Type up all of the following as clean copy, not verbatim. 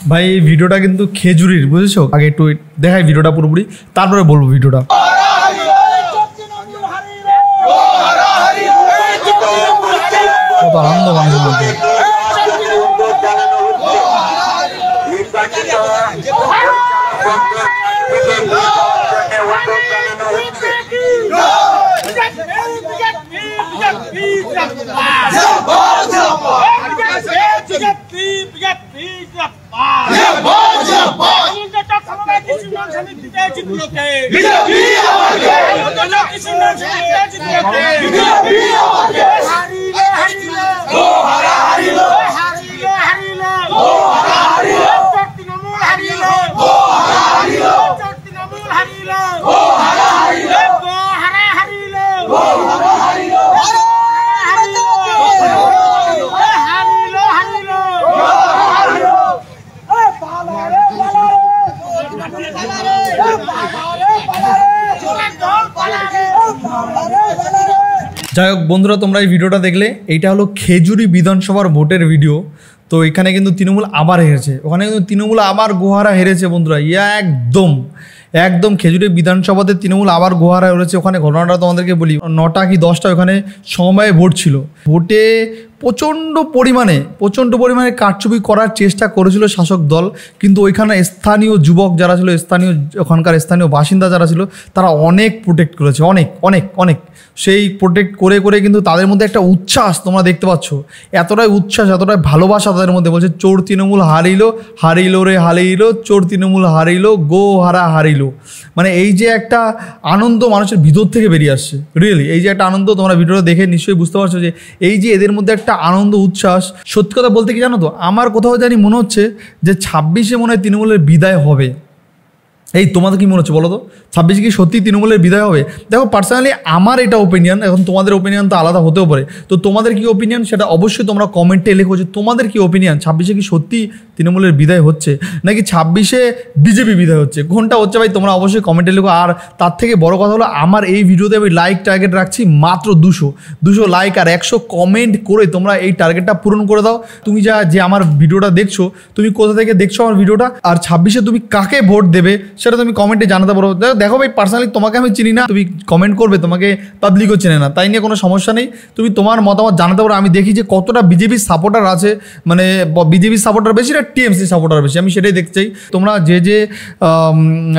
ভাই এই ভিডিওটা কিন্তু খেজুরির, বুঝেছো? আগে একটু দেখাই ভিডিওটা পুরোপুরি, তারপরে বলবো ভিডিওটা। কত আনন্দ মানুষের মধ্যে। যাই হোক বন্ধুরা, তোমরা এই ভিডিওটা দেখলে, এইটা হলো খেজুরি বিধানসভার ভোটের ভিডিও। তো এখানে কিন্তু তৃণমূল আবার হেরেছে, ওখানে কিন্তু তৃণমূল আবার গোহারা হেরেছে বন্ধুরা। একদম একদম খেজুরি বিধানসভাতে তৃণমূল আবার গোহারা হেরেছে। ওখানে ঘটনাটা তোমাদেরকে বলি, 9টা কি 10টা ওখানে সময়ে ভোট ছিল। ভোটে প্রচণ্ড পরিমাণে কারচুপি করার চেষ্টা করেছিল শাসক দল, কিন্তু ওইখানে স্থানীয় যুবক যারা ছিল, ওখানকার স্থানীয় বাসিন্দা যারা ছিল, তারা অনেক প্রোটেক্ট করেছে, অনেক সেই প্রোটেক্ট করে কিন্তু তাদের মধ্যে একটা উচ্ছ্বাস তোমরা দেখতে পাচ্ছ, এতটাই উচ্ছ্বাস, এতটাই ভালোবাসা তাদের মধ্যে। বলছে চোর তৃণমূল হারিলো রে হারিলো, চোর তৃণমূল হারিলো, গো হারিলো। মানে এই যে একটা আনন্দ মানুষের ভিতর থেকে বেরিয়ে আসছে, রিয়েলি এই যে একটা আনন্দ, তোমরা ভিডিওটা দেখে নিশ্চয়ই বুঝতে পারছো যে এই যে এদের মধ্যে একটা আনন্দ উচ্ছ্বাস। সত্যি কথা বলতে কি জানো তো, আমার কোথাও জানি মনে হচ্ছে যে 26-এ মনে হয় তৃণমূলের বিদায় হবে। এই তোমাদের কি মনে হচ্ছে বলো তো, 26-এ কি সত্যি তৃণমূলের বিদায় হবে? দেখো পার্সোনালি আমার এটা ওপিনিয়ন, এখন তোমাদের ওপিনিয়ন তো আলাদা হতেও পারে। তো তোমাদের কি ওপিনিয়ন সেটা অবশ্যই তোমরা কমেন্টে লেখো যে তোমাদের কি ওপিনিয়ন, 26-এ কি সত্যি তৃণমূলের বিদায় হচ্ছে নাকি 26-এ বিজেপি বিদায় হচ্ছে, কোনটা হচ্ছে ভাই তোমরা অবশ্যই কমেন্টে লেখো। আর তার থেকে বড় কথা হলো, আমার এই ভিডিওতে আমি লাইক টার্গেট রাখছি মাত্র 200 লাইক আর 100 কমেন্ট করে তোমরা এই টার্গেটটা পূরণ করে দাও। তুমি যে আমার ভিডিওটা দেখছো, তুমি কোথা থেকে দেখছো আমার ভিডিওটা, আর 26-এ তুমি কাকে ভোট দেবে সেটা তুমি কমেন্টে জানাতে পারো। দেখো ভাই পার্সোনালি তোমাকে আমি চিনি না, তুমি কমেন্ট করবে, তোমাকে পাবলিকও চেনে না, তাই নিয়ে কোনো সমস্যা নেই, তুমি তোমার মতামত জানাতে পারো। আমি দেখি যে কতটা বিজেপির সাপোর্টার আছে, মানে বিজেপির সাপোর্টার বেশি না টিএমসি সাপোর্টার বেশি, আমি সেটাই দেখতে চাই। তোমরা যে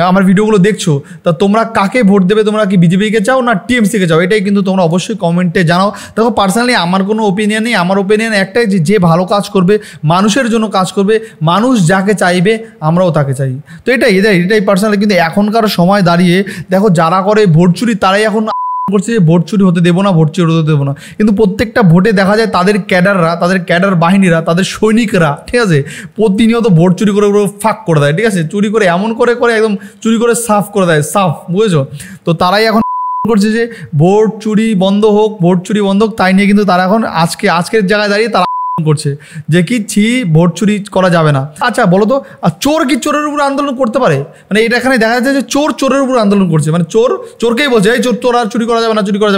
আমার ভিডিওগুলো দেখছো, তা তোমরা কাকে ভোট দেবে, তোমরা কি বিজেপিকে চাও না টিএমসিকে চাও, এটাই কিন্তু তোমরা অবশ্যই কমেন্টে জানাও। দেখো পার্সোনালি আমার কোনো ওপিনিয়ন নেই, আমার ওপিনিয়ন একটাই যে ভালো কাজ করবে, মানুষের জন্য কাজ করবে, মানুষ যাকে চাইবে আমরাও তাকে চাই। তো এটাই পার্সোনালি। কিন্তু এখনকার সময় দাঁড়িয়ে দেখো, যারা করে ভোট চুরি তারাই এখন করছে যে ভোট চুরি হতে দেবো না, ভোট চুরি হতে দেবো না। কিন্তু প্রত্যেকটা ভোটে দেখা যায় তাদের ক্যাডার বাহিনীরা, তাদের সৈনিকরা, ঠিক আছে, প্রতিনিয়ত ভোট চুরি করে ফাঁক করে দেয়, ঠিক আছে, চুরি করে এমন করে একদম চুরি করে সাফ করে দেয়, বুঝেছো? তো তারাই এখন করছে যে ভোট চুরি বন্ধ হোক, তাই নিয়ে কিন্তু তারা এখন আজকের জায়গায় দাঁড়িয়ে তারা করছে যে কি ভোট চুরি করা যাবে না। আচ্ছা বলো তো, চোর কি চোরের উপর আন্দোলন করতে পারে? মানে এটা এখানে দেখা যাচ্ছে যে চোরের উপর আন্দোলন করছে, মানে চোরকেই বলছে এই চোর আর চুরি করা যাবে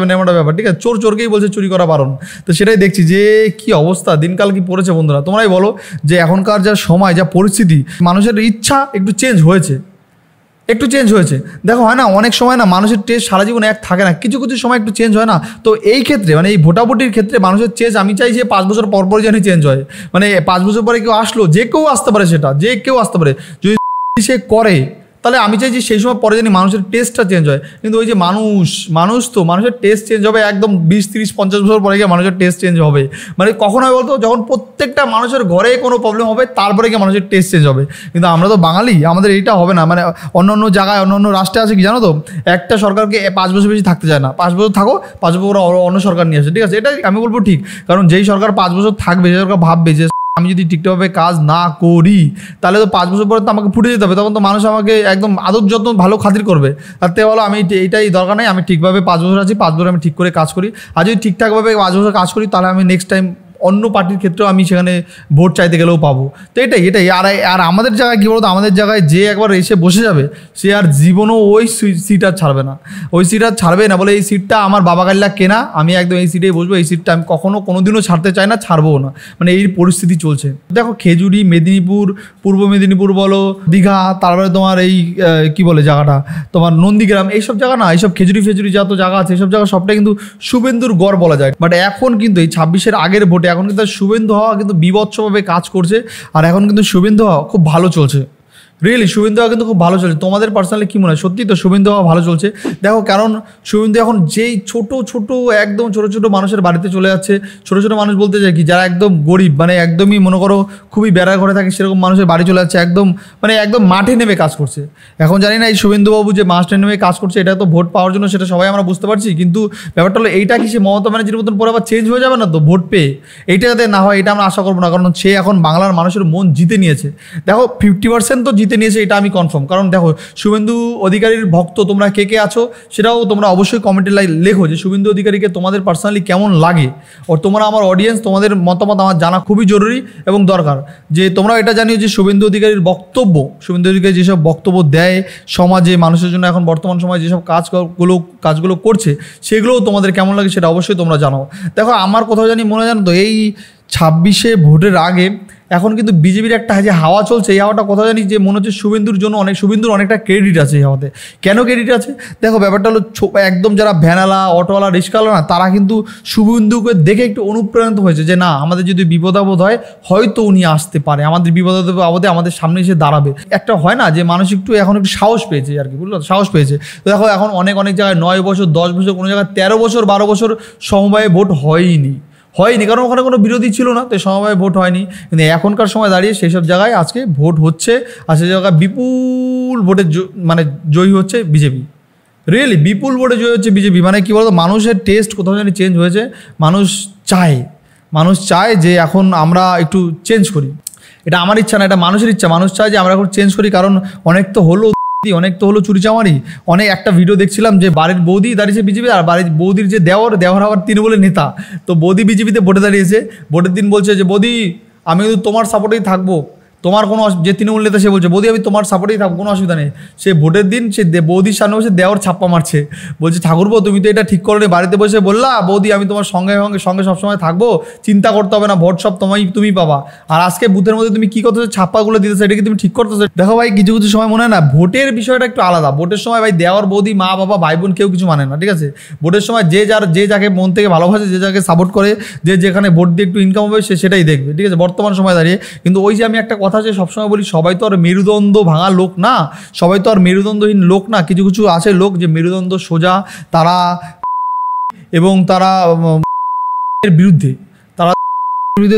না, এমন একটা ব্যাপার, ঠিক আছে, চোরকেই বলছে চুরি করা বারণ। তো সেটাই দেখছি যে কি অবস্থা, দিনকাল কি পড়েছে বন্ধুরা, তোমরাই বলো যে এখনকার যা সময়, যা পরিস্থিতি, মানুষের ইচ্ছা একটু চেঞ্জ হয়েছে। দেখো হয় না, অনেক সময় না মানুষের টেস্ট সারা জীবন এক থাকে না, কিছু সময় একটু চেঞ্জ হয় না। তো এই ক্ষেত্রে মানে এই ভোটাভুটির ক্ষেত্রে মানুষের চেঞ্জ আমি চাই যে 5 বছর পর যেন চেঞ্জ হয়। মানে 5 বছর পরে কেউ আসলো, যে কেউ আসতে পারে, যদি সে করে, তাহলে আমি চাই যে সেই সময় পরে জানি মানুষের টেস্টটা চেঞ্জ হয়। কিন্তু ওই যে মানুষের টেস্ট চেঞ্জ হবে একদম 20, 30, 50 বছর পরে গিয়ে মানুষের টেস্ট চেঞ্জ হবে। মানে কখন হয় বলতো, যখন প্রত্যেকটা মানুষের ঘরে কোনো প্রবলেম হবে তারপরে গিয়ে মানুষের টেস্ট চেঞ্জ হবে। কিন্তু আমরা তো বাঙালি, আমাদের এইটা হবে না। মানে অন্য জায়গায় অন্য রাষ্ট্রে আছে কি জানো তো, একটা সরকারকে 5 বছর বেশি থাকতে চায় না, 5 বছর থাকো, 5 বছর অন্য সরকার নিয়ে আসে, ঠিক আছে, এটা আমি বলবো ঠিক। কারণ যেই সরকার 5 বছর থাকবে, সেই সরকার ভাববে যে আমি যদি ঠিকঠাকভাবে কাজ না করি তাহলে তো 5 বছর পরে তো আমাকে ফুটে যেতে হবে, তখন তো মানুষ আমাকে একদম আদর যত্ন ভালো খাতির করবে। তার থেকে বলো আমি এইটাই দরকার নেই, আমি ঠিকভাবে 5 বছর আছি, 5 বছর আমি ঠিক করে কাজ করি। আর যদি ঠিকঠাকভাবে 5 বছর কাজ করি তাহলে আমি নেক্সট টাইম অন্য পার্টির ক্ষেত্রেও আমি সেখানে ভোট চাইতে গেলেও পাবো। তো এটাই আর আমাদের জায়গায় কী বলতো, আমাদের জায়গায় যে একবার এসে বসে যাবে সে আর জীবনও ওই সিট আর ছাড়বে না, ওই সিট আর ছাড়বে না। বলে এই সিটটা আমার বাবা গাল্লা কেনা, আমি একদম এই সিটেই বসবো, এই সিটটা আমি কোনোদিনও ছাড়তে চাই না, ছাড়বও না। মানে এই পরিস্থিতি চলছে। দেখো খেজুরি, মেদিনীপুর, পূর্ব মেদিনীপুর বলো, দীঘা, তারপরে তোমার এই কি বলে জায়গাটা তোমার নন্দীগ্রাম, এইসব জায়গা না, এইসব খেজুরি যত জায়গা আছে এইসব জায়গা সবটাই কিন্তু শুভেন্দুর গড় বলা যায়। বাট এখন কিন্তু এই 26-এর আগের ভোটে এখন কিন্তু শুভেন্দু হওয়া কিন্তু বিভৎসভাবে কাজ করছে। আর এখন কিন্তু শুভেন্দু হওয়া খুব ভালো চলছে, রিয়েলি শুভেন্দু হওয়া কিন্তু খুব ভালো চলছে। তোমাদের পার্সোনালি কী মনে হয়? সত্যি তো শুভেন্দু হওয়া ভালো চলছে। দেখো কারণ শুভেন্দু এখন যেই একদম ছোটো মানুষের বাড়িতে চলে যাচ্ছে, ছোটো মানুষ বলতে চাই কি, যারা একদম গরিব, মানে একদমই মনে করো খুবই বেড়া ঘরে থাকে সেরকম মানুষের বাড়ি চলে যাচ্ছে, একদম মাঠে নেমে কাজ করছে। এখন জানি না এই শুভেন্দুবাবু যে মাঠে নেমে কাজ করছে এটা তো ভোট পাওয়ার জন্য, সেটা সবাই আমরা বুঝতে পারছি, কিন্তু ব্যাপারটা হলো এইটা কি সে মমতা ব্যানার্জির মতন পরে আবার চেঞ্জ হয়ে যাবে না তো ভোট পেয়ে? এইটা যাতে না হয় এটা আমরা আশা করবো না, কারণ সে এখন বাংলার মানুষের মন জিতে নিয়েছে। দেখো 50% তো জিতে নিয়েছে, এটা আমি কনফার্ম। কারণ দেখো শুভেন্দু অধিকারীর ভক্ত তোমরা কে আছো সেটাও তোমরা অবশ্যই কমেন্টে লেখো যে শুভেন্দু অধিকারীকে তোমাদের পার্সোনালি কেমন লাগে। আর তোমরা আমার অডিয়েন্স, তোমাদের মতামত আমার জানা খুবই জরুরি এবং দরকার। যে তোমরা এটা জানিও যে শুভেন্দু অধিকারীর শুভেন্দু অধিকারী যেসব বক্তব্য দেয় সমাজে মানুষের জন্য, এখন বর্তমান সময়ে যেসব কাজগুলো করছে সেগুলোও তোমাদের কেমন লাগে সেটা অবশ্যই তোমরা জানাও। দেখো আমার কোথাও জানি মনে জানো তো, এই 26-এ ভোটের আগে এখন কিন্তু বিজেপির একটা যে হাওয়া চলছে, এই হাওয়াটা কোথাও জানি যে মনে হচ্ছে শুভেন্দুর অনেকটা ক্রেডিট আছে এই হাওয়াতে। কেন ক্রেডিট আছে? দেখো ব্যাপারটা হলো একদম যারা ভ্যানালা, অটোওয়ালা, রিক্সাওয়ালা না, তারা কিন্তু শুভেন্দুকে দেখে একটু অনুপ্রাণিত হয়েছে যে না, আমাদের যদি বিপদ আপদ হয় হয়তো উনি আসতে পারে, আমাদের বিপদ আপদে আমাদের সামনে এসে দাঁড়াবে। একটা হয় না যে মানুষ এখন একটু সাহস পেয়েছে আর কি, বুঝলো, সাহস পেয়েছে। তো দেখো এখন অনেক জায়গায় 9 বছর, 10 বছর, কোনো জায়গায় 13 বছর, 12 বছর সমবায়ে ভোট হয়নি, কারণ ওখানে কোনো বিরোধী ছিল না, তো সমবায় ভোট হয়নি। কিন্তু এখনকার সময় দাঁড়িয়ে সেই সব জায়গায় আজকে ভোট হচ্ছে, আর সেই জায়গায় বিপুল ভোটে জয়ী হচ্ছে বিজেপি। রিয়েলি বিপুল ভোটে জয়ী হচ্ছে বিজেপি। মানে কী বলতো, মানুষের টেস্ট কোথাও জানি চেঞ্জ হয়েছে। মানুষ চায় যে এখন আমরা একটু চেঞ্জ করি। এটা আমার ইচ্ছা না, এটা মানুষের ইচ্ছা। মানুষ চায় যে আমরা এখন চেঞ্জ করি, কারণ অনেক তো হলো চুরিচামারি। একটা ভিডিও দেখছিলাম যে বাড়ির বৌদি দাঁড়িয়েছে বিজেপি, আর বাড়ির বৌদির যে দেওয়ার আবার তৃণমূলের নেতা। তো বৌদি বিজেপিতে ভোটে দাঁড়িয়েছে, ভোটের দিন বলছে যে বৌদি আমি কিন্তু তোমার সাপোর্টেই থাকবো, তোমার কোনো যে তৃণমূল নেতা সে বলছে বৌদি আমি তোমার সাপোর্টেই থাকবো, কোনো অসুবিধা নেই। সে ভোটের দিন সে বৌদির সামনে বসে দেওয়ার ছাপ্পা মারছে, বলছে ঠাকুরপো তুমি তো এটা ঠিক করোনি, বাড়িতে বসে বললা বৌদি আমি তোমার সঙ্গে সবসময় থাকবো, চিন্তা করতে হবে না, ভোট সব তুমি পাবা। আর আজকে বুথের মধ্যে তুমি কী করতেছো, ছাপ্পাগুলো দিতেছো, এটা কি তুমি ঠিক করতেছো? দেখো ভাই কিছু সময় মনে হয় না, ভোটের বিষয়টা একটু আলাদা। ভোটের সময় ভাই দেওয়ার বৌদি, মা বাবা, ভাই বোন কেউ কিছু মানে না, ঠিক আছে? ভোটের সময় যে যাকে মন থেকে ভালোবাসে, যে যাকে সাপোর্ট করে, যে যেখানে ভোট দিয়ে একটু ইনকাম হবে সে সেটাই দেখবে, ঠিক আছে, বর্তমান সময় দাঁড়িয়ে। কিন্তু ওই যে আমি একটা কথা যে সবসময় বলি, সবাই তো আর মেরুদণ্ড ভাঙা লোক না, সবাই তো আর মেরুদণ্ডহীন লোক না। কিছু আছে লোক যে মেরুদণ্ড সোজা, তারা এবং তারা বিরুদ্ধে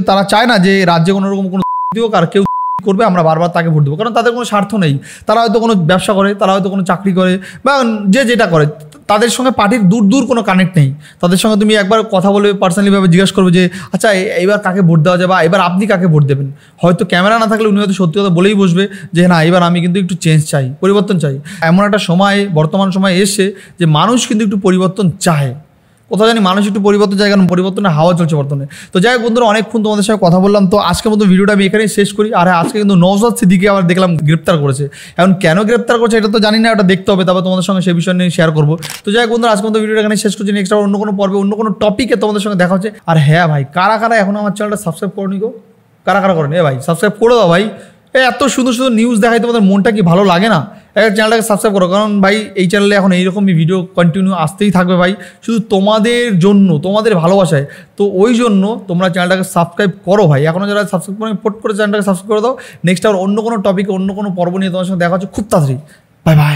তারা চায় না যে রাজ্যে কোনো রকম কোনো হোক, আর কেউ করবে আমরা বারবার তাকে ভোট দেবো, কারণ তাদের কোনো স্বার্থ নেই। তারা হয়তো কোনো ব্যবসা করে, তারা হয়তো কোনো চাকরি করে, বা যে যেটা করে, তাদের সঙ্গে পার্টির দূর কোনো কানেক্ট নেই। তাদের সঙ্গে তুমি একবার কথা বলে পার্সোনালিভাবে জিজ্ঞেস করবে যে আচ্ছা এবার কাকে ভোট দেওয়া যায়, বা এবার আপনি কাকে ভোট দেবেন। হয়তো ক্যামেরা না থাকলে উনি হয়তো সত্যি কথা বলেই বসবে যে না এবার আমি কিন্তু একটু চেঞ্জ চাই, পরিবর্তন চাই। এমন একটা সময় বর্তমান সময় এসছে যে মানুষ কিন্তু একটু পরিবর্তন চায়। কোথাও জানি মানুষ একটু পরিবর্তন চায়, কারণ পরিবর্তনের হাওয়া চলছে বর্তমানে। তো যাই হোক বন্ধুরা, অনেকক্ষণ তোমাদের সঙ্গে কথা বললাম। তো আজকের মতো ভিডিওটা আমি এখানেই শেষ করি। আর আজকে কিন্তু নওশাদ সিদ্দিকীকে আবার দেখলাম গ্রেপ্তার করেছে। এখন কেন গ্রেপ্তার করছে এটা তো জানি না, ওটা দেখতে হবে, তারপর তোমাদের সঙ্গে সেই বিষয় নিয়ে শেয়ার করবো। তো যাই হোক বন্ধুরা, আজকের মতো ভিডিওটা এখানে শেষ করছি। নেক্সট আবার অন্য কোনো পর্বে অন্য কোনো টপিকে তোমাদের সঙ্গে দেখা হচ্ছে। আর হ্যাঁ ভাই, কারা এখন আমার চ্যানেলটা সাবস্ক্রাইব করনি গো, কারা করেনি ভাই, সাবস্ক্রাইব করে দাও ভাই। এত সুন্দর নিউজ দেখাই তোমাদের মনটা কি ভালো লাগে না? চ্যানেলটাকে সাবস্ক্রাইব করো, কারণ ভাই এই চ্যানেলে এখন এইরকমই ভিডিও কন্টিনিউ আসতেই থাকবে ভাই, শুধু তোমাদের জন্য, তোমাদের ভালোবাসায়। তো ওই জন্য তোমরা চ্যানেলটাকে সাবস্ক্রাইব করো ভাই। এখনও যারা সাবস্ক্রাইব করে পোট করে চ্যানেলটাকে সাবস্ক্রাইব করে দাও। নেক্সট আবার অন্য কোনো টপিকে অন্য কোনো পর্ব নিয়ে তোমার সঙ্গে দেখা হচ্ছে খুব তাড়াতাড়ি। Bye bye.